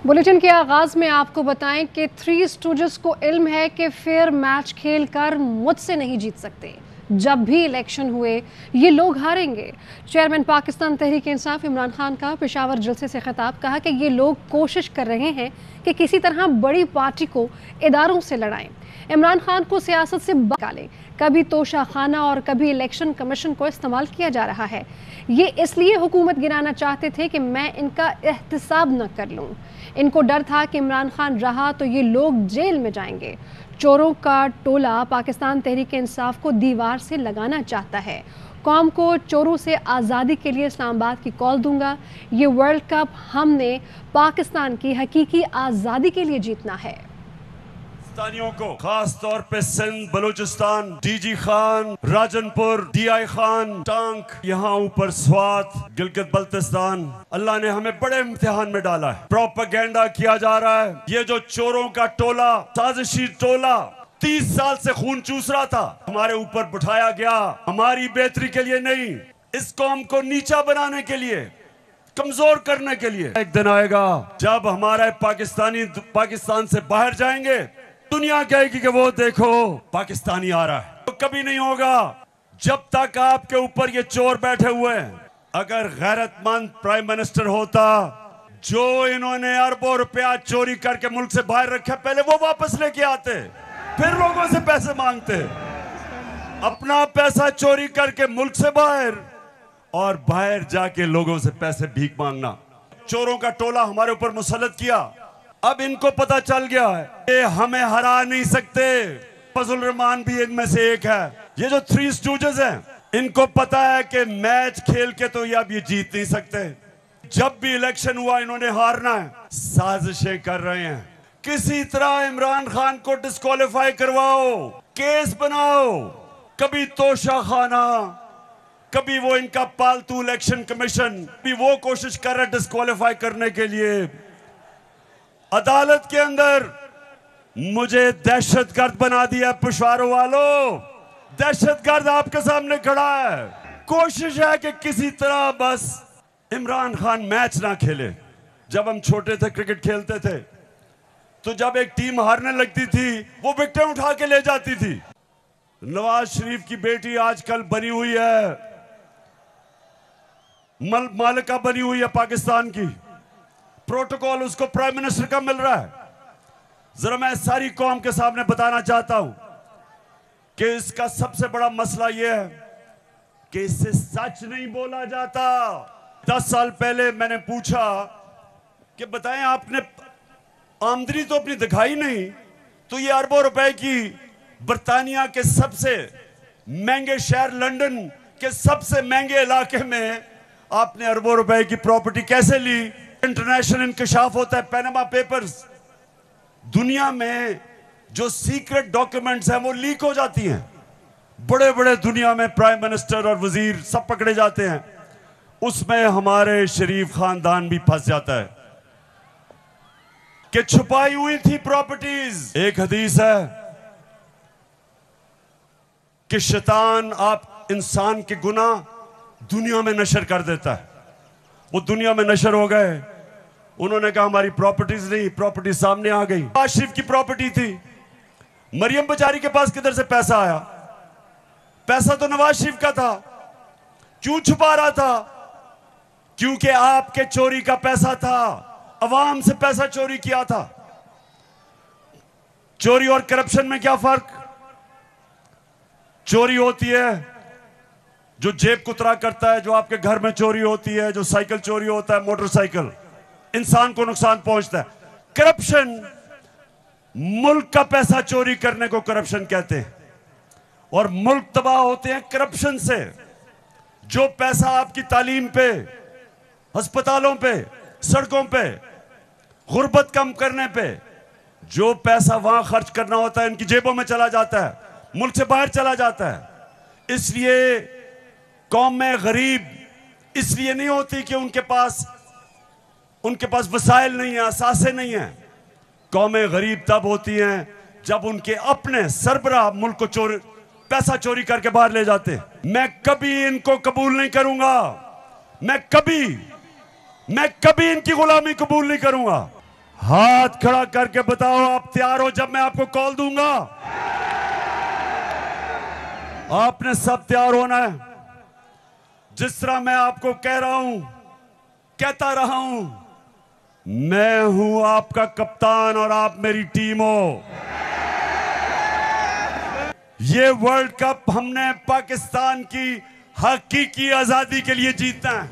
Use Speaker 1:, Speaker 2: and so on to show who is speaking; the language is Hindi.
Speaker 1: बुलेटिन के आगाज में आपको बताएं कि थ्री स्टूजेस को इल्म है कि फेयर मैच खेलकर मुझसे नहीं जीत सकते। जब भी इलेक्शन हुए ये लोग हारेंगे। चेयरमैन पाकिस्तान तहरीक इंसाफ इमरान खान का पेशावर जलसे से खिताब, कहा कि ये लोग कोशिश कर रहे हैं कि किसी तरह बड़ी पार्टी को इदारों से लड़ाएं, इमरान खान को सियासत से निकालें। कभी तोशाखाना और कभी इलेक्शन कमीशन को इस्तेमाल किया जा रहा है। ये इसलिए हुकूमत गिराना चाहते थे कि मैं इनका एहतसाब न कर लूं। इनको डर था कि इमरान खान रहा तो ये लोग जेल में जाएंगे। चोरों का टोला पाकिस्तान तहरीक इंसाफ को दीवार से लगाना चाहता है। कौम को चोरों से आज़ादी के लिए इस्लामाबाद की कॉल दूंगा। ये वर्ल्ड कप हमने पाकिस्तान की हकीकी आज़ादी के लिए जीतना है।
Speaker 2: पाकिस्तानियों को खास तौर पे सिंध, बलूचिस्तान, डीजी खान, राजनपुर, डीआई खान, टांक, यहाँ ऊपर स्वात, गिलगित बल्तिस्तान, अल्लाह ने हमें बड़े इम्तिहान में डाला है। प्रोपेगेंडा किया जा रहा है। ये जो चोरों का टोला, साजिशी टोला 30 साल से खून चूस रहा था, हमारे ऊपर बिठाया गया हमारी बेहतरी के लिए नहीं, इस कौम को नीचा बनाने के लिए, कमजोर करने के लिए। एक दिन आएगा जब हमारे पाकिस्तानी पाकिस्तान से बाहर जाएंगे, दुनिया कहेगी कि वो देखो पाकिस्तानी आ रहा है। तो कभी नहीं होगा जब तक आपके ऊपर ये चोर बैठे हुए हैं। अगर गैरतमंद प्राइम मिनिस्टर होता, जो इन्होंने अरबों रुपया चोरी करके मुल्क से बाहर रखा, पहले वो वापस लेके आते, फिर लोगों से पैसे मांगते। अपना पैसा चोरी करके मुल्क से बाहर और बाहर जाके लोगों से पैसे भीख मांगना। चोरों का टोला हमारे ऊपर मुसल्लत किया। अब इनको पता चल गया है कि हमें हरा नहीं सकते। फजल रहमान भी इनमें से एक है। ये जो थ्री स्टूजेस हैं, इनको पता है कि मैच खेल के तो ये अब ये जीत नहीं सकते। जब भी इलेक्शन हुआ इन्होंने हारना है। साजिशें कर रहे हैं, किसी तरह इमरान खान को डिस्क्वालीफाई करवाओ, केस बनाओ। कभी तोशाखाना, कभी वो इनका पालतू इलेक्शन कमीशन, भी वो कोशिश कर रहे डिस्क्वालीफाई करने के लिए। अदालत के अंदर मुझे दहशतगर्द बना दिया। पिशावरों वालों, दहशतगर्द आपके सामने खड़ा है। कोशिश है कि किसी तरह बस इमरान खान मैच ना खेले। जब हम छोटे थे, क्रिकेट खेलते थे, तो जब एक टीम हारने लगती थी, वो विकेट उठा के ले जाती थी। नवाज शरीफ की बेटी आजकल बनी हुई है, मालिका बनी हुई है पाकिस्तान की। प्रोटोकॉल उसको प्राइम मिनिस्टर का मिल रहा है। जरा मैं सारी कौम के सामने बताना चाहता हूं कि इसका सबसे बड़ा मसला यह है कि इससे सच नहीं बोला जाता। 10 साल पहले मैंने पूछा कि बताएं, आपने आमदनी तो अपनी दिखाई नहीं, तो ये अरबों रुपए की बर्तानिया के सबसे महंगे शहर लंदन के सबसे महंगे इलाके में आपने अरबों रुपए की प्रॉपर्टी कैसे ली? इंटरनेशनल इंकशाफ होता है, पैनामा पेपर्स। दुनिया में जो सीक्रेट डॉक्यूमेंट्स हैं वो लीक हो जाती हैं। बड़े बड़े दुनिया में प्राइम मिनिस्टर और वजीर सब पकड़े जाते हैं। उसमें हमारे शरीफ खानदान भी फंस जाता है कि छुपाई हुई थी प्रॉपर्टीज। एक हदीस है कि शैतान आप इंसान के गुनाह दुनिया में नशर कर देता है। वो दुनिया में नशर हो गए। उन्होंने कहा हमारी प्रॉपर्टीज नहीं, प्रॉपर्टी सामने आ गई। नवाज शरीफ की प्रॉपर्टी थी। मरियम बेचारी के पास किधर से पैसा आया? पैसा तो नवाज शरीफ का था। क्यों छुपा रहा था? क्योंकि आपके चोरी का पैसा था, अवाम से पैसा चोरी किया था। चोरी और करप्शन में क्या फर्क? चोरी होती है जो जेब कुतरा करता है, जो आपके घर में चोरी होती है, जो साइकिल चोरी होता है, मोटरसाइकिल, इंसान को नुकसान पहुंचता है। करप्शन, मुल्क का पैसा चोरी करने को करप्शन कहते हैं। और मुल्क तबाह होते हैं करप्शन से। जो पैसा आपकी तालीम पे, अस्पतालों पे, सड़कों पे, गुर्बत कम करने पे, जो पैसा वहां खर्च करना होता है, इनकी जेबों में चला जाता है, मुल्क से बाहर चला जाता है। इसलिए कौम में गरीब इसलिए नहीं होती कि उनके पास वसाइल नहीं है, असासे नहीं है। कौमें गरीब तब होती हैं जब उनके अपने सरबराह मुल्क को पैसा चोरी करके बाहर ले जाते हैं। मैं कभी इनको कबूल नहीं करूंगा। मैं कभी इनकी गुलामी कबूल नहीं करूंगा। हाथ खड़ा करके बताओ आप तैयार हो जब मैं आपको कॉल दूंगा। आपने सब तैयार होना है। जिस तरह मैं आपको कह रहा हूं, कहता रहा हूं, मैं हूं आपका कप्तान और आप मेरी टीम हो। ये वर्ल्ड कप हमने पाकिस्तान की हकीकी आजादी के लिए जीतना है।